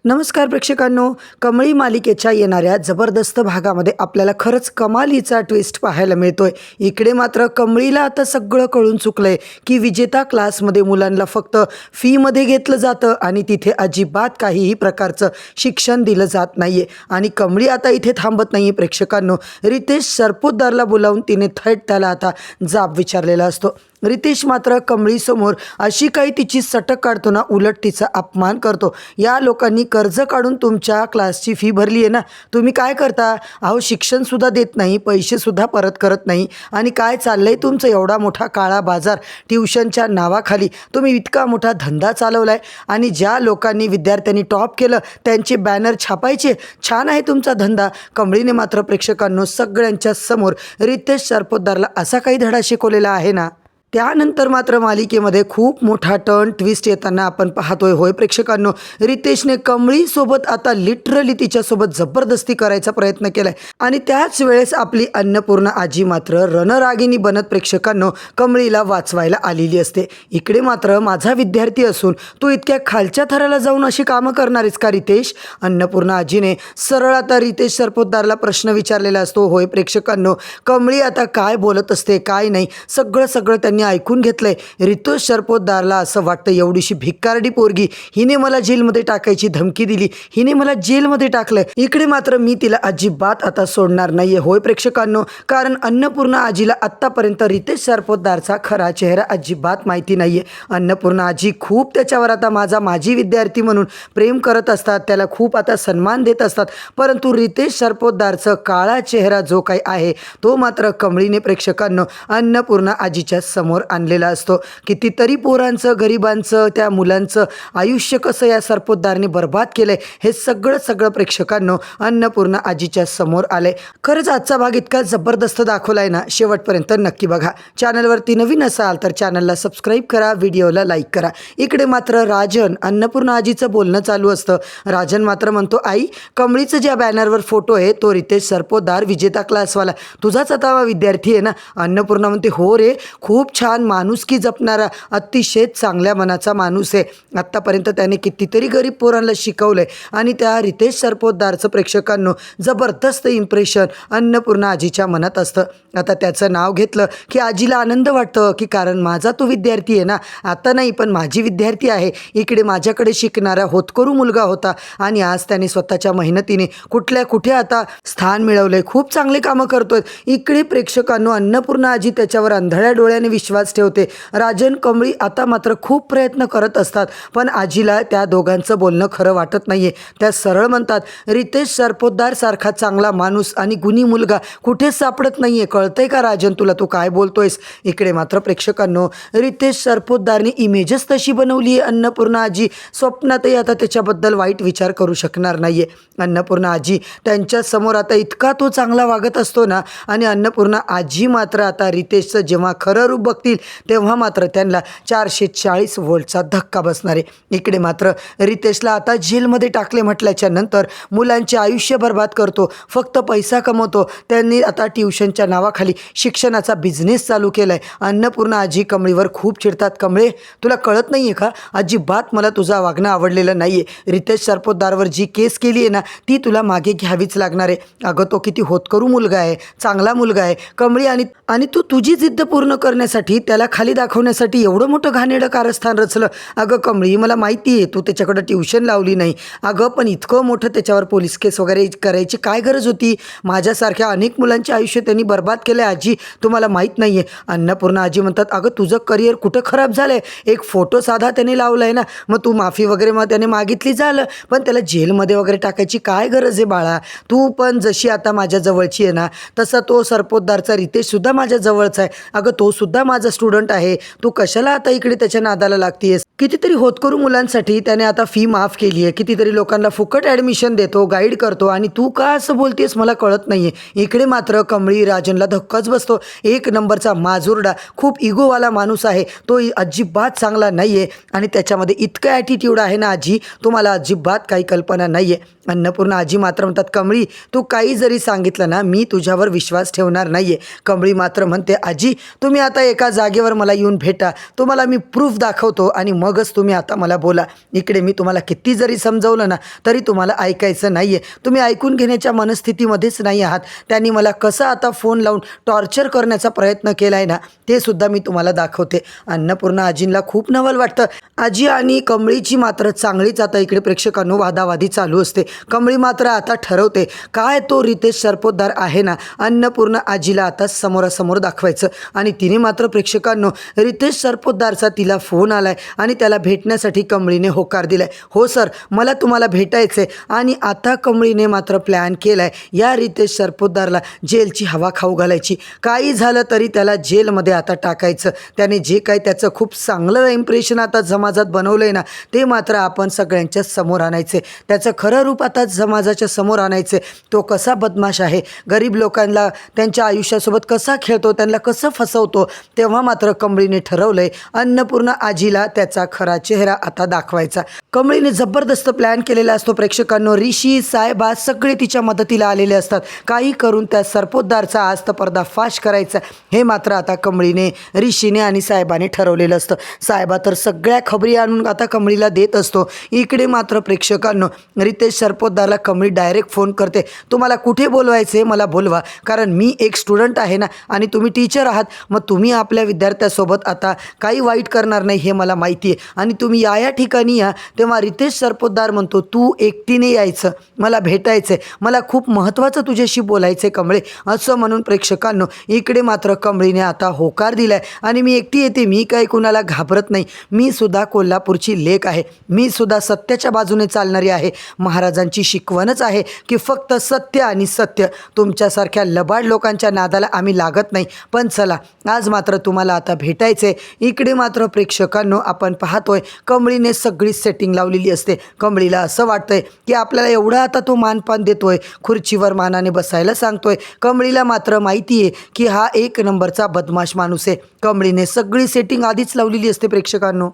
नमस्कार प्रेक्षकांनो, कमळी मालिकेच्या येणाऱ्या जबरदस्त भागामध्ये आपल्याला खरंच कमालीचा ट्विस्ट पाहायला मिळतोय। इकडे मात्र कमळीला आता सगळं कळून चुकलंय की विजेता क्लासमध्ये मुलांना फक्त फीमध्ये घेतलं जातं आणि तिथे अजिबात काहीही प्रकारचं शिक्षण दिलं जात नाहीये। आणि कमळी आता इथे थांबत नाहीये प्रेक्षकांनो, रितेश सरपोतदारला बोलावून तिने थेट त्याला आता जाब विचारलेला असतो। रितेश मात्र कमळीसमोर अशी काही तिची सटक काढतो ना, उलट तिचा अपमान करतो। या लोकांनी कर्ज काढून तुमच्या क्लासची फी भरली आहे ना, तुम्ही काय करता? अहो शिक्षणसुद्धा देत नाही, पैसेसुद्धा परत करत नाही। आणि काय चाललंय तुमचं? एवढा मोठा काळा बाजार ट्युशनच्या नावाखाली तुम्ही इतका मोठा धंदा चालवलाय आणि ज्या लोकांनी विद्यार्थ्यांनी टॉप केलं त्यांचे बॅनर छापायचे। छान आहे तुमचा धंदा। कमळीने मात्र प्रेक्षकांनो सगळ्यांच्या समोर रितेश सरपोतदारला असा काही धडा शिकवलेला आहे ना। त्यानंतर मात्र मालिकेमध्ये खूप मोठा टर्न ट्विस्ट येताना आपण पाहतोय। होय प्रेक्षकांनो, रितेशने कमळीसोबत आता लिटरली तिच्यासोबत जबरदस्ती करायचा प्रयत्न केलाय आणि त्याच वेळेस आपली अन्नपूर्णा आजी मात्र रणरागिणी बनत प्रेक्षकांनो कमळीला वाचवायला आलेली असते। इकडे मात्र माझा विद्यार्थी असून तू इतक्या खालच्या थराला जाऊन अशी कामं करणारेस का रितेश? अन्नपूर्णा आजीने सरळ आता रितेश सरपोतदारला प्रश्न विचारलेला असतो। होय प्रेक्षकांनो, कमळी आता काय बोलत असते काय नाही सगळं त्यांनी ऐकून घेतलंय। रितेश सरपोतदारला असं वाटतं एवढीशी भिकारडी पोरगी, हिने मला जेलमध्ये टाकायची धमकी दिली, हिने मला जेलमध्ये टाकलंय, इकडे मात्र मी तिला अजिबात आता सोडणार नाहीये। होय प्रेक्षकांनो, कारण अन्नपूर्णा आजीला आत्तापर्यंत रितेश सरपोतदारचा खरा चेहरा अजिबात माहिती नाहीये। अन्नपूर्णा आजी खूप त्याच्यावर आता माझी विद्यार्थी म्हणून प्रेम करत असतात, त्याला खूप आता सन्मान देत असतात, परंतु रितेश सरपोतदारचा काळा चेहरा जो काही आहे तो मात्र कमळीने प्रेक्षकांनो अन्नपूर्णा आजीच्या समोर आणलेला असतो। कितीतरी पोरांचं, गरिबांचं, त्या मुलांचं आयुष्य कसं या सरपोतदारने बर्बाद केलंय हे सगळं प्रेक्षकांनो अन्नपूर्णा आजीच्या समोर आलंय। खरंच आजचा भाग इतका जबरदस्त दाखवलाय ना, शेवटपर्यंत नक्की बघा। चॅनलवरती नवीन असाल तर चॅनलला सबस्क्राईब करा, व्हिडिओला लाईक करा। इकडे मात्र राजन अन्नपूर्णा आजीचं बोलणं चालू असतं। राजन मात्र म्हणतो, आई कमळीचं ज्या बॅनरवर फोटो आहे तो रितेश सरपोतदार विजेता क्लासवाला तुझाच आता विद्यार्थी आहे ना? अन्नपूर्णा म्हणते, हो रे, खूप छान माणुसकी जपणारा अतिशय चांगल्या मनाचा माणूस आहे। आत्तापर्यंत त्याने कितीतरी गरीब पोरांना शिकवलंय आणि त्या रितेश सरपोतदारचं प्रेक्षकांनो जबरदस्त इम्प्रेशन अन्नपूर्णा आजीच्या मनात असतं। आता त्याचं नाव घेतलं की आजीला आनंद वाटतं की कारण माझा तो विद्यार्थी आहे ना, आता नाही पण माझी विद्यार्थी आहे। इकडे माझ्याकडे शिकणारा होतकरू मुलगा होता आणि आज त्याने स्वतःच्या मेहनतीने कुठे आता स्थान मिळवलंय, खूप चांगले कामं करतोय। इकडे प्रेक्षकांनो अन्नपूर्णा आजी त्याच्यावर अंधळ्या डोळ्याने विश्वास ठेवते। राजन, कमळी आता मात्र खूप प्रयत्न करत असतात पण आजीला त्या दोघांचं बोलणं खरं वाटत नाहीये। त्या सरळ म्हणतात, रितेश सरपोतदार सारखा चांगला माणूस आणि गुणी मुलगा कुठेच सापडत नाहीये, कळतंय का राजन तुला? तू काय बोलतोयस? इकडे मात्र प्रेक्षकांनो रितेश सरपोतदारने इमेजच तशी बनवली आहे अन्नपूर्णा आजी स्वप्नातही आता त्याच्याबद्दल वाईट विचार करू शकणार नाहीये। अन्नपूर्णा आजी त्यांच्या समोर आता इतका तो चांगला वागत असतो ना, आणि अन्नपूर्णा आजी मात्र आता रितेशचं जेव्हा खरं रूप बघतील तेव्हा मात्र त्यांना 440 वोल्टचा धक्का बसणार आहे। इकडे मात्र रितेशला आता जेलमध्ये टाकले म्हटल्याच्या नंतर मुलांचे आयुष्य बर्बाद करतो, फक्त पैसा कमवतो। त्यांनी आता ट्युशनच्या नावाखाली शिक्षणाचा बिझनेस चालू केलाय। अन्नपूर्णा आजी कमळीवर खूप चिडतात, कमळे तुला कळत नाहीये का? अजिबात मला तुझा वागणं आवडलेलं नाहीये। रितेश सरपोतदारवर जी केस केली आहे ना ती तुला मागे घ्यावीच लागणार आहे। अगं तो किती होतकरू मुलगा आहे, चांगला मुलगा आहे कमळी, आणि तू तुझी जिद्द पूर्ण करण्यासाठी त्याला खाली दाखवण्यासाठी एवढं मोठं घाणेरडं कारस्थान रचलं। अगं कमळी, मला माहिती आहे तू त्याच्याकडे ट्युशन लावली नाही, अगं पण इतकं मोठं त्याच्यावर पोलीस केस वगैरे करायची काय गरज होती? माझ्यासारख्या अनेक मुलांचे आयुष्य त्यांनी बर्बाद केलं आजी, तुम्हाला माहीत नाही आहे। अन्नपूर्णा आजी म्हणतात, अगं तुझं करिअर कुठं खराब झालं आहे? एक फोटो साधा त्याने लावला आहे ना, मग तू माफी वगैरे मग त्याने मागितली झालं, पण त्याला जेलमध्ये वगैरे टाकायची काय गरज आहे बाळा? तू पण जशी आता माझ्या जवळची आहे ना तसा तो सरपोतदारचा रितेशसुद्धा माझ्या जवळचा आहे। अगं तो सुद्धा माझा स्टुडंट आहे, तू कशाला आता इकडे त्याच्या नादाला लागतीयस? कितीतरी होतकरू मुलांसाठी त्याने आता फी माफ केली आहे, कितीतरी लोकांना फुकट ॲडमिशन देतो, गाईड करतो, आणि तू का असं बोलतेस मला कळत नाहीये। इकडे मात्र कमळी राजनला धक्काच बसतो। एक नंबरचा माजुरडा, खूप इगोवाला माणूस आहे तो, अजिबात चांगला नाहीये आणि त्याच्यामध्ये इतकं ॲटिट्यूड आहे ना आजी, तुम्हाला अजिबात काही कल्पना नाहीये। अन्नपूर्णा आजी मात्र म्हणतात, कमळी तू काही जरी सांगितलं ना मी तुझ्यावर विश्वास ठेवणार नाहीये। कमळी मात्र म्हणते, आजी तुम्ही आता एका जागेवर मला येऊन भेटा, तुम्हाला मी प्रूफ दाखवतो आणि मगच तुम्ही आता मला बोला. इकडे मी तुम्हाला किती जरी समजवलं ना तरी तुम्हाला ऐकायचं नाही आहे, तुम्ही ऐकून घेण्याच्या मनस्थितीमध्येच नाही आहात. त्यांनी मला कसं आता फोन लावून टॉर्चर करण्याचा प्रयत्न केला आहे ना ते सुद्धा मी तुम्हाला दाखवते. अन्नपूर्णा आजींना खूप नवल वाटतं. आजी आणि कमळीची मात्र चांगलीच आता इकडे प्रेक्षकांनो वादावादी चालू असते. कमळी मात्र आता ठरवते काय तो रितेश सरपोतदार आहे ना अन्नपूर्णा आजीला आता समोरासमोर दाखवायचं. आणि तिने मात्र प्रेक्षकांनो रितेश सरपोतदारचा तिला फोन आलाय आणि त्याला भेटण्यासाठी कमळीने होकार दिलाय. हो सर, मला तुम्हाला भेटायचंय. आणि आता कमळीने मात्र प्लॅन केलाय या रितेश सरपोतदारला जेलची हवा खाऊ घालायची. काही झालं तरी त्याला जेलमध्ये आता टाकायचं. त्याने जे काही त्याचं खूप चांगलं इम्प्रेशन आता समाजात बनवलंय ना ते मात्र आपण सगळ्यांच्या समोर आणायचे. त्याचं खरं रूप आता समाजाच्या समोर आणायचे. तो कसा बदमाश आहे, गरीब लोकांना त्यांच्या आयुष्यासोबत कसा खेळतो, त्यांना कसं फसवतो. तेव्हा मात्र कमळीने ठरवलंय अन्नपूर्णा आजीला त्याचा खरा चेहरा आता दाखवायचा. कमळीने जबरदस्त प्लॅन केलेला असतो प्रेक्षकांनो. ऋषी साहेबा सगळे तिच्या मदतीला आलेले असतात. काही करून त्या सरपोतदारचा आज तर पर्दाफाश करायचा हे मात्र आता कमळीने, ऋषीने आणि साहेबाने ठरवलेलं असतं. साहेबा तर सगळ्या खबरी आणून आता कमळीला देत असतो. इकडे मात्र प्रेक्षकांनो रितेश सरपोतदारला कमळी डायरेक्ट फोन करते, तुम्हाला कुठे बोलवायचे मला बोलवा, कारण मी एक स्टुडंट आहे ना आणि तुम्ही टीचर आहात, मग तुम्ही आपल्या विद्यार्थ्यासोबत आता काही वाईट करणार नाही हे मला माहिती आहे आणि तुम्ही या ठिकाणी या. तेव्हा रितेश सरपोतदार म्हणतो, तू एकटीने यायचं, मला भेटायचं आहे, मला खूप महत्त्वाचं तुझ्याशी बोलायचं आहे कमळे. असं म्हणून प्रेक्षकांनो इकडे मात्र कमळीने आता होकार दिलाय आणि मी एकटी येते, मी काही कुणाला घाबरत नाही, मी सुद्धा कोल्हापूरची लेक आहे, मी सुद्धा सत्याच्या बाजूने चालणारी आहे. महाराजांची शिकवणच आहे की फक्त सत्य आणि सत्य. तुमच्यासारख्या लबाड लोकांच्या नादाला आम्ही लागत नाही. पण चला आज मात्र तुम्हाला आता भेटायचे. इकडे मात्र प्रेक्षकांनो आपण पाहतोय कमळीने सगळी सेटिंग लावलेली असते. कमळीला असं वाटतंय की आपल्याला एवढा आता तो मानपान देतोय, खुर्चीवर मानाने बसायला सांगतोय. कमळीला मात्र माहिती आहे की हा एक नंबरचा बदमाश माणूस आहे. कमळीने सगळी सेटिंग आधीच लावलेली असते प्रेक्षकांनो.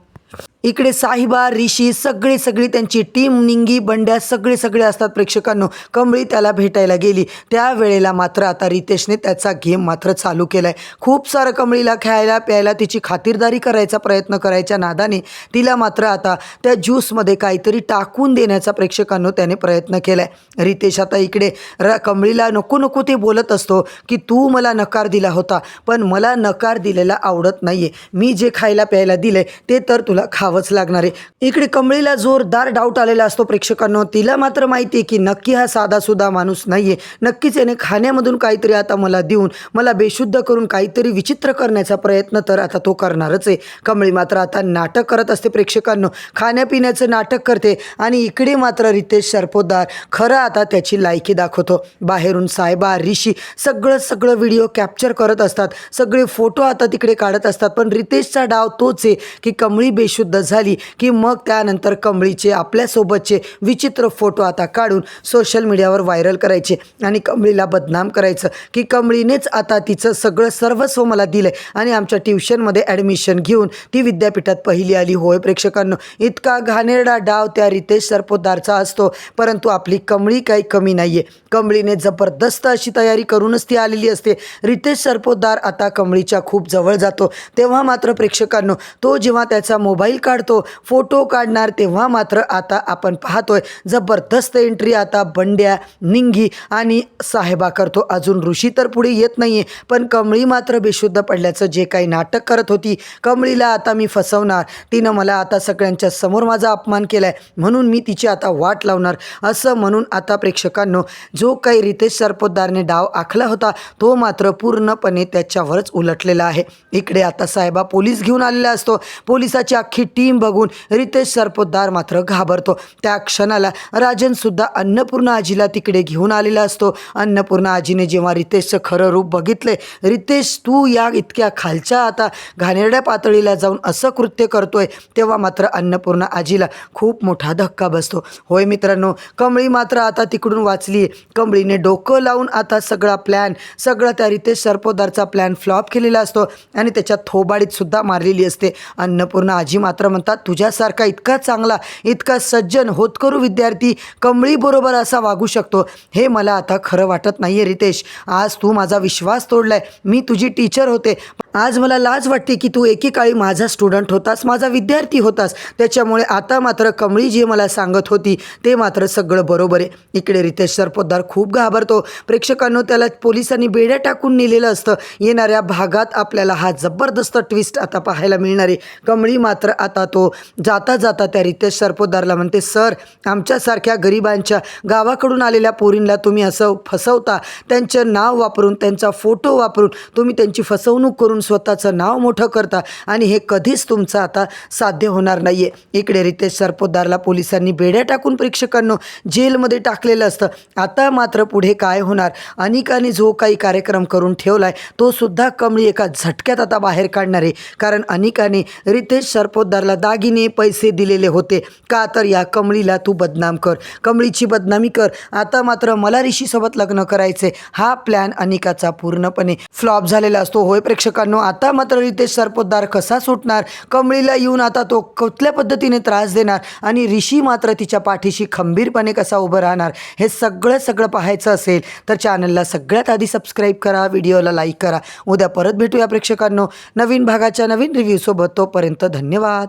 इकडे साहिबा, ऋषी सगळी त्यांची टीम, निंगी, बंड्या सगळे असतात प्रेक्षकांनो. कमळी त्याला भेटायला गेली त्यावेळेला मात्र आता रितेशने त्याचा गेम मात्र चालू केलाय. खूप सारं कमळीला खायला प्यायला तिची खातिरदारी करायचा प्रयत्न करायच्या नादाने तिला मात्र आता त्या ज्यूसमध्ये काहीतरी टाकून देण्याचा प्रेक्षकांनो त्याने प्रयत्न केलाय. रितेश आता इकडे कमळीला नको ते बोलत असतो की तू मला नकार दिला होता पण मला नकार दिलेला आवडत नाहीये, मी जे खायला प्यायला दिलंय ते तर तुला खावंच लागणार आहे. इकडे कमळीला जोरदार डाऊट आलेला असतो प्रेक्षकांनो. तिला मात्र माहिती आहे की नक्की हा साधासुद्धा माणूस नाहीये, नक्कीच याने खाण्यामधून काहीतरी आता मला देऊन मला बेशुद्ध करून काहीतरी विचित्र करण्याचा प्रयत्न तर आता तो करणारच आहे. कमळी मात्र आता नाटक करत असते प्रेक्षकांनो, खाण्यापिण्याचं नाटक करते आणि इकडे मात्र रितेश सरपोतदार खरं आता त्याची लायकी दाखवतो. बाहेरून साहेबा, ऋषी सगळं व्हिडिओ कॅप्चर करत असतात, सगळे फोटो आता तिकडे काढत असतात. पण रितेशचा डाव तोच आहे की कमळी बेशुद्ध झाली की मग त्यानंतर कमळीचे आपल्यासोबतचे विचित्र फोटो आता काढून सोशल मीडियावर व्हायरल करायचे आणि कमळीला बदनाम करायचं की कमळीनेच आता तिचं सगळं सर्वस्व मला दिलंय आणि आमच्या ट्युशनमध्ये ॲडमिशन घेऊन ती विद्यापीठात पहिली आली. होय प्रेक्षकांनो, इतका घाणेरडा डाव त्या रितेश सरपोतदारचा असतो. परंतु आपली कमळी काही कमी नाहीये. कमळीने जबरदस्त अशी तयारी करूनच ती आलेली असते. रितेश सरपोतदार आता कमळीच्या खूप जवळ जातो तेव्हा मात्र प्रेक्षकांनो तो जेव्हा त्याचा मोबाईल काढतो, फोटो काढणार, तेव्हा मात्र आता आपण पाहतोय जबरदस्त एंट्री आता बंड्या, निंगी आणि साहेबा करतो. अजून ऋषी तर पुढे येत नाहीये पण कमळी मात्र बेशुद्ध पडल्याचं जे काही नाटक करत होती, कमळीला आता मी फसवणार, तिनं मला आता सगळ्यांच्या समोर माझा अपमान केलाय म्हणून मी तिची आता वाट लावणार, असं म्हणून आता प्रेक्षकांनो जो काही रितेश सरपोतदारने डाव आखला होता तो मात्र पूर्णपणे त्याच्यावरच उलटलेला आहे. इकडे आता साहेबा पोलीस घेऊन आलेला असतो. पोलिसाची अख्खी टीम बघून रितेश सरपोतदार मात्र घाबरतो. त्या क्षणाला राजनसुद्धा अन्नपूर्णा आजीला तिकडे घेऊन आलेला असतो. अन्नपूर्णा आजीने जेव्हा रितेशचं खरं रूप बघितले, रितेश तू या इतक्या खालच्या आता घाणेरड्या पातळीला जाऊन असं कृत्य करतोय, तेव्हा मात्र अन्नपूर्णा आजीला खूप मोठा धक्का बसतो. होय मित्रांनो, कमळी मात्र आता तिकडून वाचली. कमळीने डोकं लावून आता सगळं त्या रितेश सरपोतदारचा प्लॅन फ्लॉप केलेला असतो आणि त्याच्या थोबाडीत सुद्धा मारलेली असते. अन्नपूर्णा आजी मात्र म्हणतात तुझ्यासारखा इतका चांगला, इतका सज्जन, होतकरू विद्यार्थी कमळीबरोबर असा वागू शकतो हे मला आता खरं वाटत नाही आहे रितेश. आज तू माझा विश्वास तोडलाय. मी तुझी टीचर होते. आज मला लाज वाटते की तू एकेकाळी माझा स्टुडंट होतास, माझा विद्यार्थी होतास. त्याच्यामुळे आता मात्र कमळी जी मला सांगत होती ते मात्र सगळं बरोबर आहे. इकडे रितेश सरपोतदार खूप घाबरतो. प्रेक्षकांनो, त्याला पोलिसांनी बेड्या टाकून नेलेलं असतं. येणाऱ्या भागात आपल्याला हा जबरदस्त ट्विस्ट आता पाहायला मिळणार आहे. कमळी मात्र आता तो जाता जाता त्या रितेश सरपोतदारला म्हणते, सर, आमच्यासारख्या गरिबांच्या गावाकडून आलेल्या पोरींना तुम्ही असं फसवता. त्यांचं नाव वापरून, त्यांचा फोटो वापरून तुम्ही त्यांची फसवणूक करून स्वतःचं नाव मोठं करता आणि हे कधीच तुमचं आता साध्य होणार नाही आहे. इकडे रितेश सरपोतदारला पोलिसांनी बेड्या टाकून प्रेक्षकांनो जेलमध्ये टाकलेलं असतं. आता मात्र पुढे काय होणार? अनिकाने जो काही कार्यक्रम करून ठेवलाय तो सुद्धा कमळी एका झटक्यात आता बाहेर काढणार आहे. कारण अनिकाने रितेश सरपोतदारला दागिने, पैसे दिलेले होते. का तर या कमळीला तू बदनाम कर, कमळीची बदनामी कर. आता मात्र मला ऋषीसोबत लग्न करायचे हा प्लॅन अनिकाचा पूर्णपणे फ्लॉप झालेला असतो. होय प्रेक्षकांनो, आता मात्र रितेश सरपोतदार कसा सुटणार? कमळीला येऊन आता तो कुठल्या पद्धतीने त्रास देणार आणि ऋषी मात्र तिच्या पाठीशी खंबीरपणे कसा उभं राहणार? हे सगळं पाहायचं असेल तर चॅनलला सगळ्यात आधी सबस्क्राईब करा, व्हिडिओला लाईक करा. उद्या परत भेटूया प्रेक्षकांनो नवीन भागाच्या नवीन रिव्ह्यूसोबत. तोपर्यंत धन्यवाद.